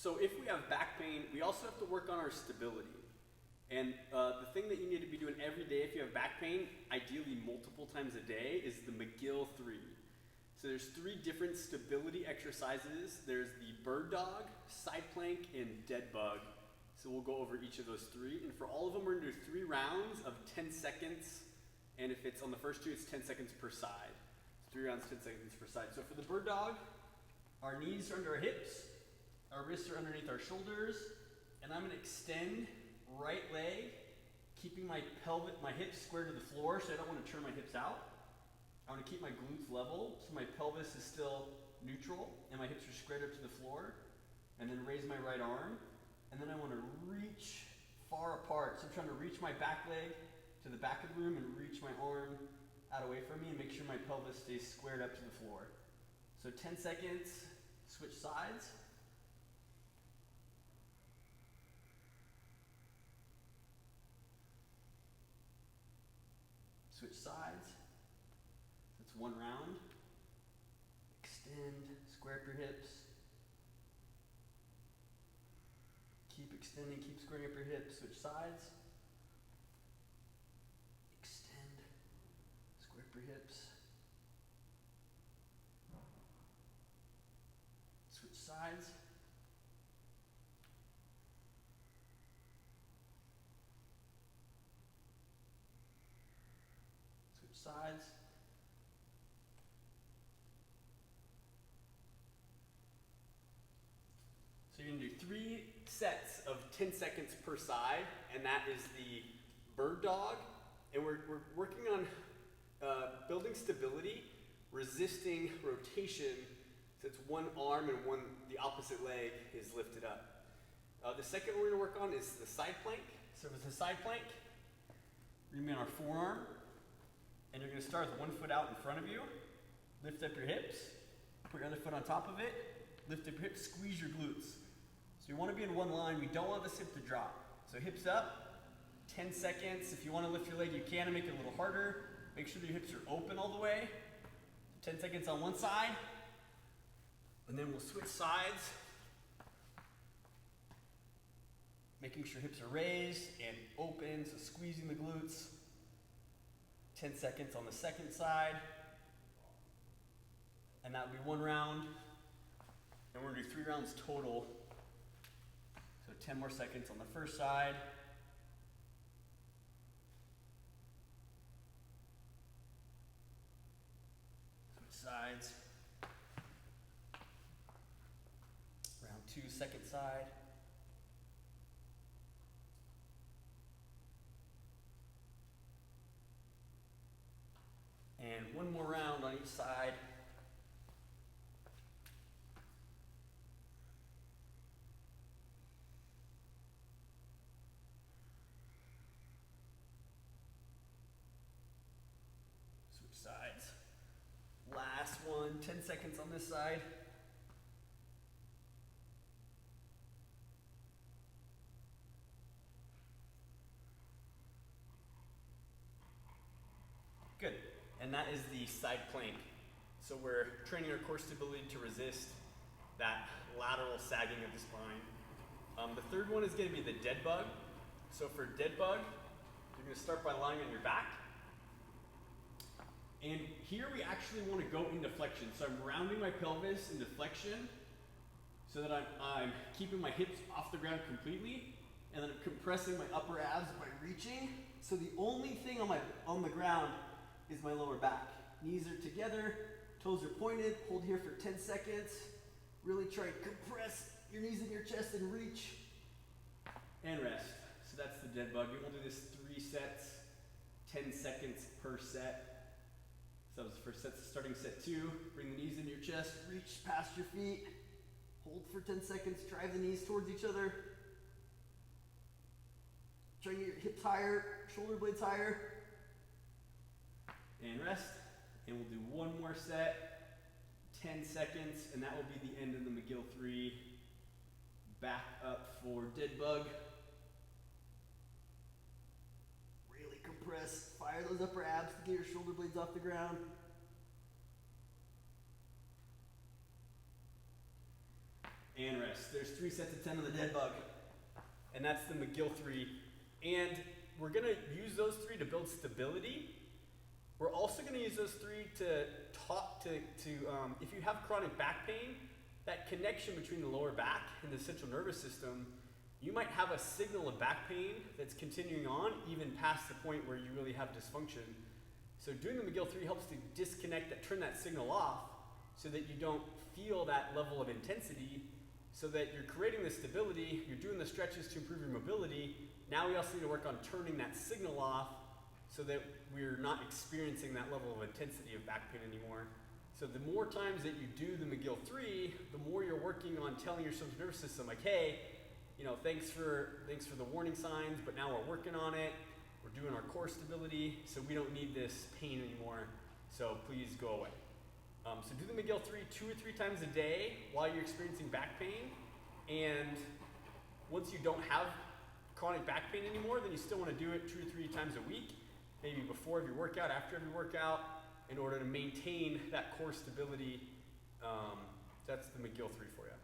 So if we have back pain, we also have to work on our stability. And the thing that you need to be doing every day if you have back pain, ideally multiple times a day, is the McGill 3. So there's 3 different stability exercises. There's the bird dog, side plank, and dead bug. So we'll go over each of those 3. And for all of them, we're gonna do 3 rounds of 10 seconds. And if it's on the first 2, it's 10 seconds per side. So 3 rounds, 10 seconds per side. So for the bird dog, our knees are under our hips, our wrists are underneath our shoulders, and I'm gonna extend right leg, keeping my hips square to the floor, so I don't want to turn my hips out. I want to keep my glutes level, so my pelvis is still neutral, and my hips are squared up to the floor, and then raise my right arm, and then I want to reach far apart. So I'm trying to reach my back leg to the back of the room and reach my arm out away from me and make sure my pelvis stays squared up to the floor. So 10 seconds, switch sides. Switch sides. That's 1 round. Extend, square up your hips. Keep extending, keep squaring up your hips. Switch sides. Extend, square up your hips. Switch sides. Switch sides. So you're gonna do 3 sets of 10 seconds per side, and that is the bird dog. And we're working on building stability, resisting rotation, so it's one arm and the opposite leg is lifted up. The second we're gonna work on is the side plank. So if it's a side plank, we're gonna be on our forearm, and you're gonna start with 1 foot out in front of you, lift up your hips, put your other foot on top of it, lift up your hips, squeeze your glutes. So you want to be in one line. We don't want this hip to drop. So hips up, 10 seconds. If you want to lift your leg, you can, and make it a little harder. Make sure that your hips are open all the way. 10 seconds on one side, and then we'll switch sides. Making sure hips are raised and open, so squeezing the glutes. 10 seconds on the second side. And that would be 1 round. And we're gonna do 3 rounds total. So 10 more seconds on the first side. Switch sides. Round 2, second side. And 1 more round on each side. Switch sides. Last one, 10 seconds on this side. Good. And that is the side plank. So we're training our core stability to resist that lateral sagging of the spine. The third one is going to be the dead bug. So for dead bug, you're going to start by lying on your back. And here we actually want to go into flexion. So I'm rounding my pelvis into flexion so that I'm keeping my hips off the ground completely, and then I'm compressing my upper abs by reaching. So the only thing on the ground is my lower back. Knees are together, toes are pointed, hold here for 10 seconds. Really try and compress your knees in your chest and reach, and rest. So that's the dead bug. We'll do this 3 sets, 10 seconds per set. So that was the first set. So starting set 2, bring the knees into your chest, reach past your feet, hold for 10 seconds, drive the knees towards each other. Try to get your hips higher, shoulder blades higher. And rest. And we'll do 1 more set, 10 seconds, and that will be the end of the McGill 3. Back up for dead bug. Really compress, fire those upper abs to get your shoulder blades off the ground. and rest. There's 3 sets of 10 on the dead bug. And that's the McGill 3. And we're gonna use those 3 to build stability. We're also gonna use those 3 to talk to if you have chronic back pain, that connection between the lower back and the central nervous system, you might have a signal of back pain that's continuing on even past the point where you really have dysfunction. So doing the McGill 3 helps to disconnect that, turn that signal off so that you don't feel that level of intensity, so that you're creating the stability, you're doing the stretches to improve your mobility. Now we also need to work on turning that signal off so that we're not experiencing that level of intensity of back pain anymore. So the more times that you do the McGill 3, the more you're working on telling your central nervous system, like, hey, you know, thanks for the warning signs, but now we're working on it. We're doing our core stability, so we don't need this pain anymore. So please go away. So do the McGill 3 2 or 3 times a day while you're experiencing back pain. And once you don't have chronic back pain anymore, then you still want to do it 2 or 3 times a week, maybe before every workout, after every workout, in order to maintain that core stability. That's the McGill 3 for you.